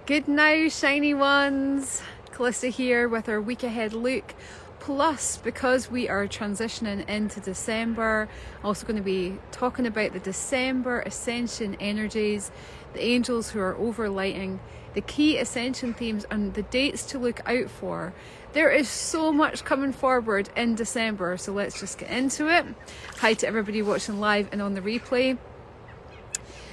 Good now, shiny ones. Calista here with our week ahead look. Plus, because we are transitioning into December, also going to be talking about the December Ascension energies, the angels who are overlighting, the key Ascension themes and the dates to look out for. There is so much coming forward in December, so let's just get into it. Hi to everybody watching live and on the replay.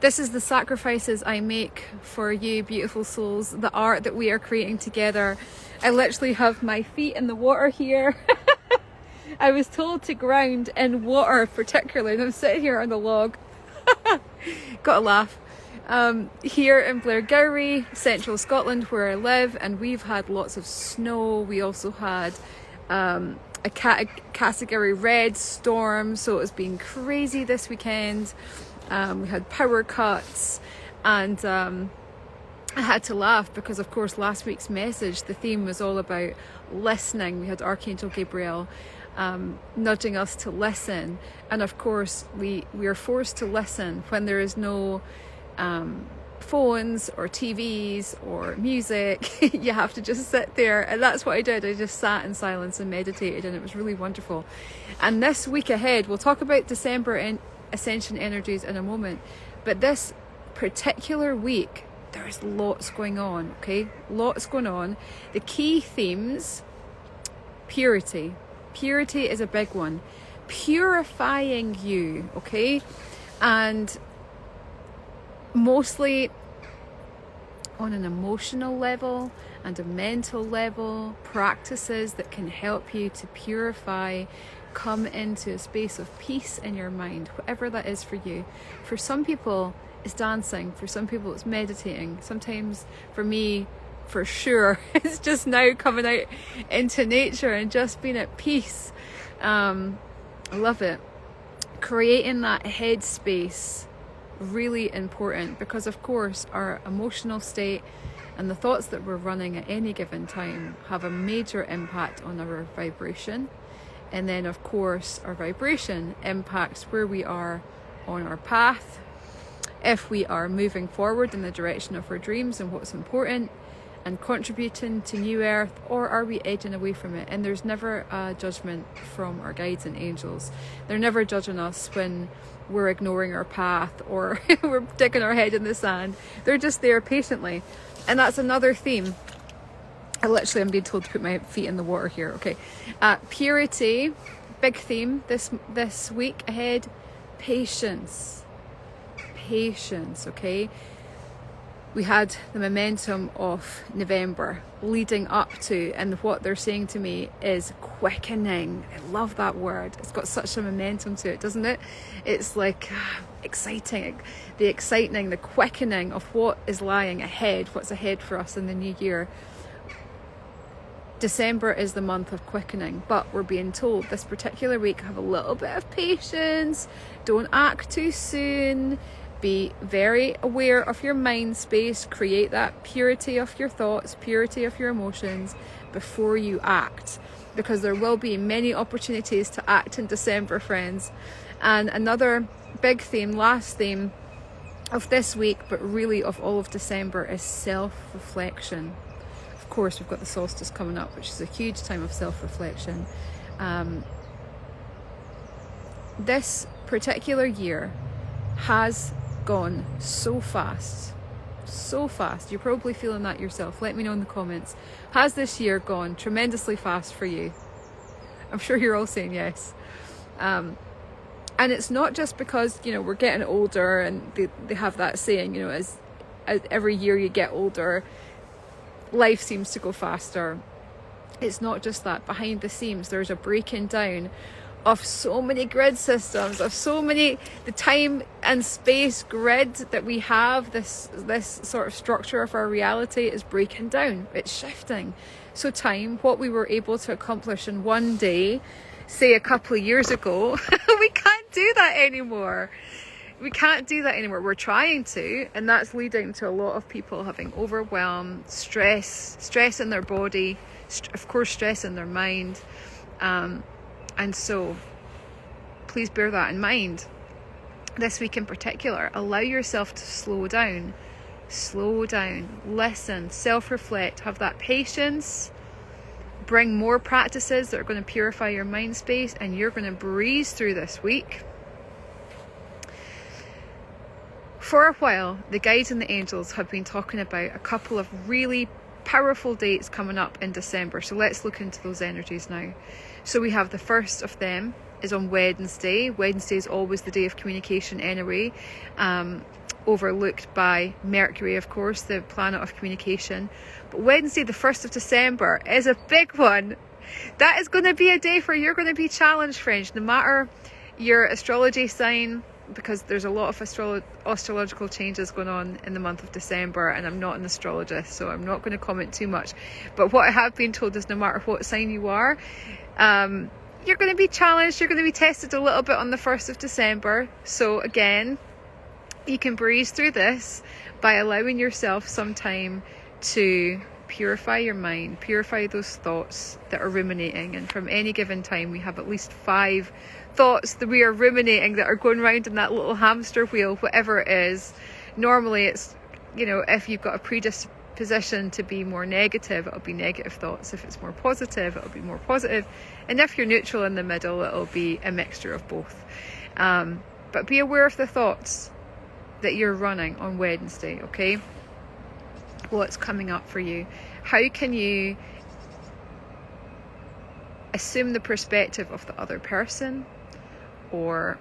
This is the sacrifices I make for you, beautiful souls, the art that we are creating together. I literally have my feet in the water here. I was told to ground in water particularly, and I'm sitting here on the log. Got a laugh. Here in Blairgowrie, central Scotland, where I live, and we've had lots of snow. We also had a category red storm, so it's been crazy this weekend. We had power cuts, and I had to laugh because, of course, last week's message, the theme was all about listening. We had Archangel Gabriel nudging us to listen, and of course we are forced to listen when there is no phones or TVs or music. You have to just sit there, and that's what I did. I just sat in silence and meditated, and it was really wonderful. And this week ahead, we'll talk about December and Ascension energies in a moment, but this particular week there's lots going on. Okay, lots going on. The key themes: purity is a big one, purifying you, okay, and mostly on an emotional level and a mental level, practices that can help you to purify, come into a space of peace in your mind, whatever that is for you. For some people it's dancing, for some people it's meditating. Sometimes for me, for sure, it's just now coming out into nature and just being at peace. I love it. Creating that headspace, really important, because of course our emotional state and the thoughts that we're running at any given time have a major impact on our vibration. And then, of course, our vibration impacts where we are on our path, if we are moving forward in the direction of our dreams and what's important and contributing to New Earth, or are we edging away from it? And there's never a judgment from our guides and angels. They're never judging us when we're ignoring our path or we're digging our head in the sand. They're just there patiently. And that's another theme. I'm being told to put my feet in the water here. Okay, purity, big theme this week ahead. Patience. Okay, we had the momentum of November leading up to, and what they're saying to me is quickening. I love that word. It's got such a momentum to it, doesn't it? It's like exciting, the quickening of what is lying ahead, what's ahead for us in the new year. December is the month of quickening, but we're being told this particular week, have a little bit of patience, don't act too soon, be very aware of your mind space, create that purity of your thoughts, purity of your emotions before you act, because there will be many opportunities to act in December, friends. And another big theme, last theme of this week, but really of all of December, is self-reflection. Of course, we've got the solstice coming up, which is a huge time of self-reflection. This particular year has gone so fast. You're probably feeling that yourself. Let me know in the comments. Has this year gone tremendously fast for you? I'm sure you're all saying yes. And it's not just because, we're getting older, and they have that saying, as every year you get older, life seems to go faster. It's not just that. Behind the scenes, there's a breaking down of so many grid systems, the time and space grid that we have. This sort of structure of our reality is breaking down. It's shifting. So time, what we were able to accomplish in one day, say a couple of years ago, we can't do that anymore. We're trying to, and that's leading to a lot of people having overwhelm, stress in their body, of course stress in their mind, and so please bear that in mind. This week in particular, allow yourself to slow down. Slow down, listen, self-reflect, have that patience, bring more practices that are going to purify your mind space, and you're going to breeze through this week. For a while, the guides and the angels have been talking about a couple of really powerful dates coming up in December. So let's look into those energies now. So we have the first of them is on Wednesday. Wednesday is always the day of communication anyway. Overlooked by Mercury, of course, the planet of communication. But Wednesday, the 1st of December, is a big one. That is going to be a day where you're going to be challenged, friends, no matter your astrology sign, because there's a lot of astrological changes going on in the month of December, and I'm not an astrologist, so I'm not going to comment too much. But what I have been told is no matter what sign you are, you're going to be challenged, you're going to be tested a little bit on the 1st of December. So again, you can breeze through this by allowing yourself some time to purify your mind, purify those thoughts that are ruminating. And from any given time, we have at least 5 thoughts that we are ruminating that are going around in that little hamster wheel, whatever it is. Normally it's, if you've got a predisposition to be more negative, it'll be negative thoughts. If it's more positive, it'll be more positive. And if you're neutral in the middle, it'll be a mixture of both. But be aware of the thoughts that you're running on Wednesday, okay? What's coming up for you? How can you assume the perspective of the other person or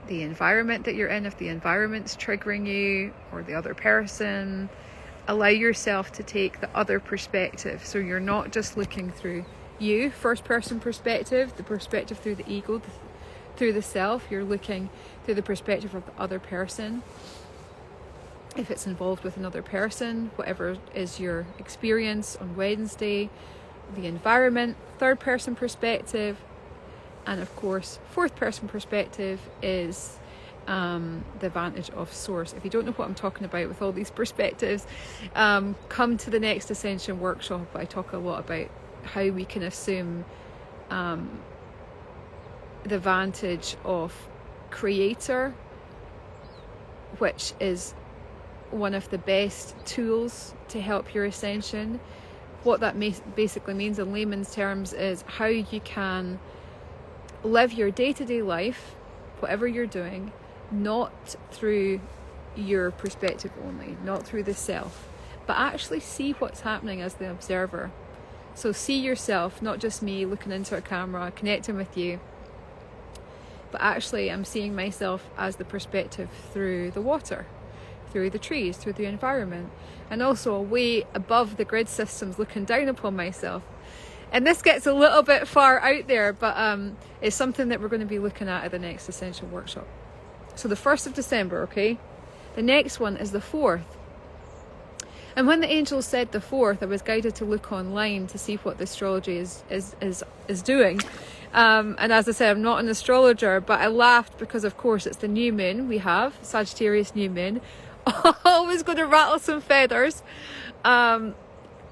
the environment that you're in? If the environment's triggering you or the other person, allow yourself to take the other perspective. So you're not just looking through you, first person perspective, the perspective through the ego, through the self. You're looking through the perspective of the other person. If it's involved with another person, whatever is your experience on Wednesday, the environment, third person perspective, and of course, fourth person perspective is the advantage of source. If you don't know what I'm talking about with all these perspectives, come to the next Ascension workshop. I talk a lot about how we can assume the vantage of creator, which is one of the best tools to help your ascension. What that basically means in layman's terms is how you can live your day-to-day life, whatever you're doing, not through your perspective only, not through the self, but actually see what's happening as the observer. So see yourself, not just me looking into a camera, connecting with you, but actually I'm seeing myself as the perspective through the water, through the trees, through the environment, and also way above the grid systems looking down upon myself. And this gets a little bit far out there, but it's something that we're going to be looking at the next Ascension workshop. So the 1st of December, okay? The next one is the 4th. And when the angels said the 4th, I was guided to look online to see what the astrology is doing. And as I said, I'm not an astrologer, but I laughed because, of course, it's the new moon we have, Sagittarius new moon. Always going to rattle some feathers.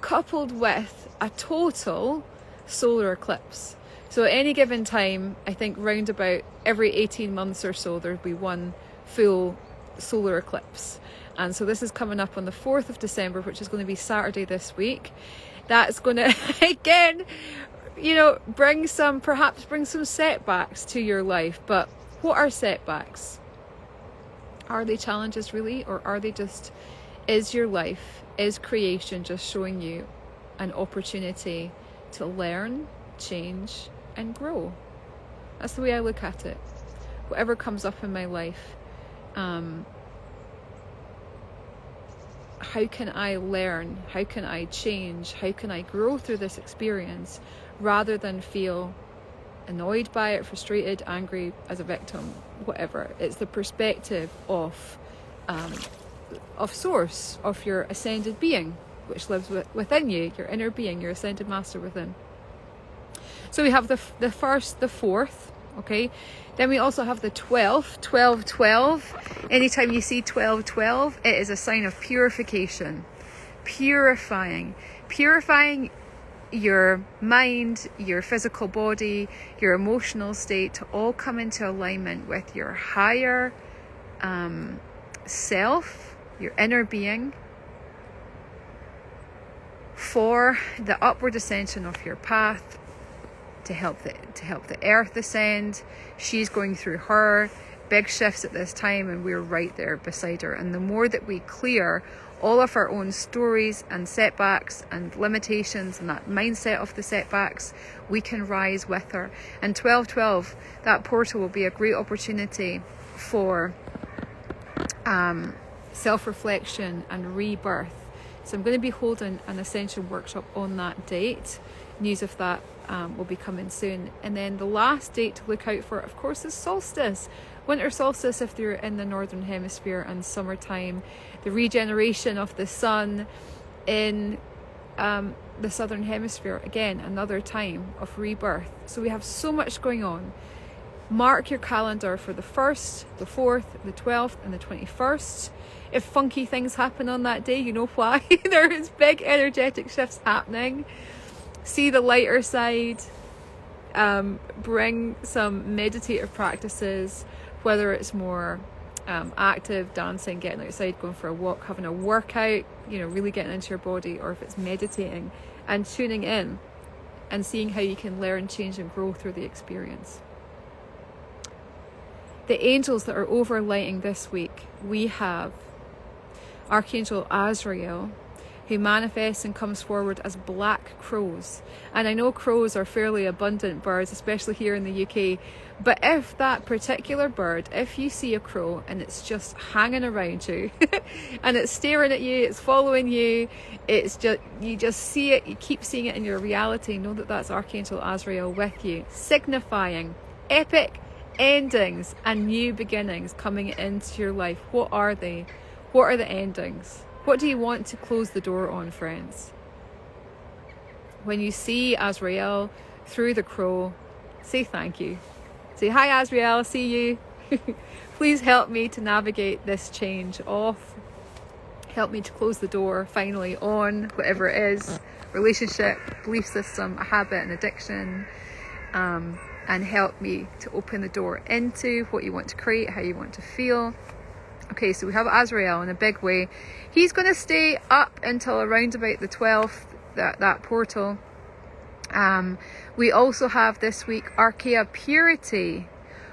Coupled with a total solar eclipse. So at any given time, I think round about every 18 months or so, there'll be one full solar eclipse. And so this is coming up on the 4th of December, which is going to be Saturday this week. That's going to, again, bring some setbacks to your life. But what are setbacks? Are they challenges really? Or are they just, is your life, is creation just showing you an opportunity to learn, change, and grow? That's the way I look at it. Whatever comes up in my life, how can I learn? How can I change? How can I grow through this experience rather than feel annoyed by it, frustrated, angry, as a victim, whatever? It's the perspective of source, of your ascended being, which lives within you, your inner being, your ascended master within. So we have the 1st, the 4th, okay? Then we also have the 12th, 12-12. Anytime you see 12-12, it is a sign of purification, purifying your mind, your physical body, your emotional state to all come into alignment with your higher self, your inner being, for the upward ascension of your path, to help the earth ascend. She's going through her big shifts at this time, and we're right there beside her. And the more that we clear all of our own stories and setbacks and limitations and that mindset of the setbacks, we can rise with her. And 1212, that portal will be a great opportunity for self-reflection and rebirth. So I'm going to be holding an Ascension workshop on that date. News of that will be coming soon. And then the last date to look out for, of course, is solstice. Winter solstice if you're in the northern hemisphere, and summertime, the regeneration of the sun in the southern hemisphere. Again, another time of rebirth. So we have so much going on. Mark your calendar for the 1st, the 4th, the 12th and the 21st. If funky things happen on that day, you know why. There is big energetic shifts happening. See the lighter side. Bring some meditative practices, whether it's more active, dancing, getting outside, going for a walk, having a workout, really getting into your body, or if it's meditating and tuning in and seeing how you can learn, change and grow through the experience. The angels that are overlighting this week, we have Archangel Azrael, who manifests and comes forward as black crows. And I know crows are fairly abundant birds, especially here in the UK. But if that particular bird, if you see a crow and it's just hanging around you and it's staring at you, it's following you, you just see it, you keep seeing it in your reality, know that that's Archangel Azrael with you, signifying epic endings and new beginnings coming into your life. What are they? What are the endings? What do you want to close the door on, friends? When you see Azrael through the crow, say thank you. Say, hi Azrael, see you. Please help me to navigate this change off. Help me to close the door finally on whatever it is, relationship, belief system, a habit, an addiction, and help me to open the door into what you want to create, how you want to feel. Okay, so we have Azrael in a big way. He's going to stay up until around about the 12th, that portal. We also have this week Archangel Purity.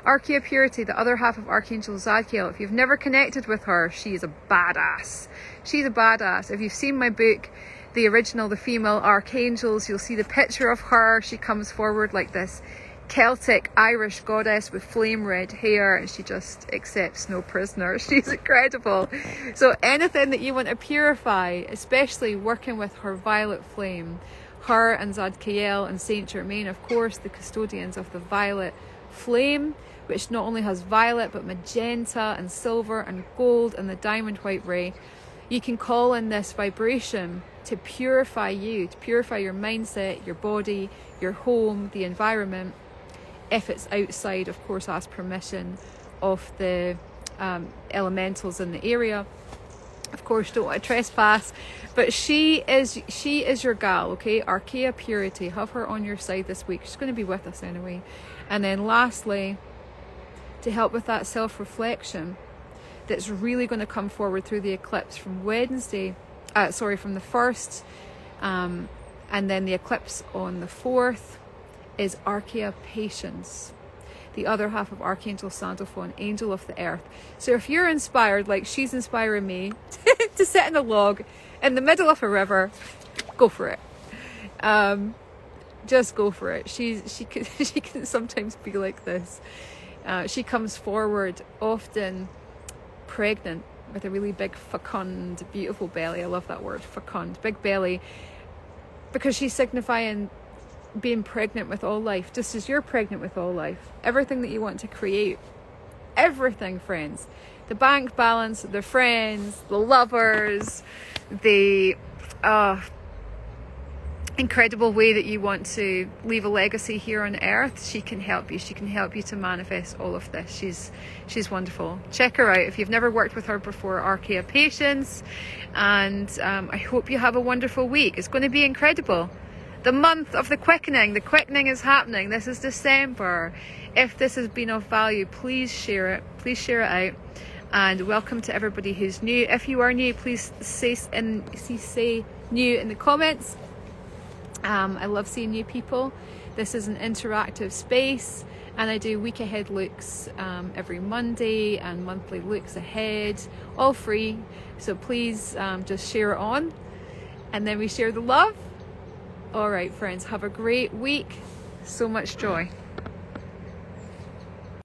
Archangel Purity, the other half of Archangel Zakiyah. If you've never connected with her, she's a badass. She's a badass. If you've seen my book, the original, The Female Archangels, you'll see the picture of her. She comes forward like this Celtic Irish goddess with flame red hair, and she just accepts no prisoners. She's incredible. So anything that you want to purify, especially working with her violet flame, her and Zadkiel and Saint Germain, of course, the custodians of the violet flame, which not only has violet but magenta and silver and gold and the diamond white ray. You can call in this vibration to purify you, to purify your mindset, your body, your home, the environment. If it's outside, of course, ask permission of the elementals in the area. Of course, don't want to trespass. But she is your gal, okay? Archangel Purity. Have her on your side this week. She's going to be with us anyway. And then lastly, to help with that self-reflection that's really going to come forward through the eclipse from Wednesday, from the 1st, and then the eclipse on the 4th, is Archangel Patience, the other half of Archangel Sandalphon, Angel of the Earth. So if you're inspired, like she's inspiring me, to sit in a log in the middle of a river, go for it. Just go for it. She can sometimes be like this. She comes forward often pregnant with a really big fecund, beautiful belly. I love that word, fecund, big belly, because she's signifying being pregnant with all life, just as you're pregnant with all life. Everything that you want to create, everything, friends, the bank balance, the friends, the lovers, the incredible way that you want to leave a legacy here on earth. She can help you. She can help you to manifest all of this. She's wonderful. Check her out if you've never worked with her before. Archangel Patience. And I hope you have a wonderful week. It's going to be incredible. The month of the quickening. The quickening is happening. This is December. If this has been of value, please share it. Please share it out. And welcome to everybody who's new. If you are new, please say new in the comments. I love seeing new people. This is an interactive space, and I do week ahead looks every Monday, and monthly looks ahead, all free. So please just share it on, and then we share the love. All right, friends, have a great week. So much joy.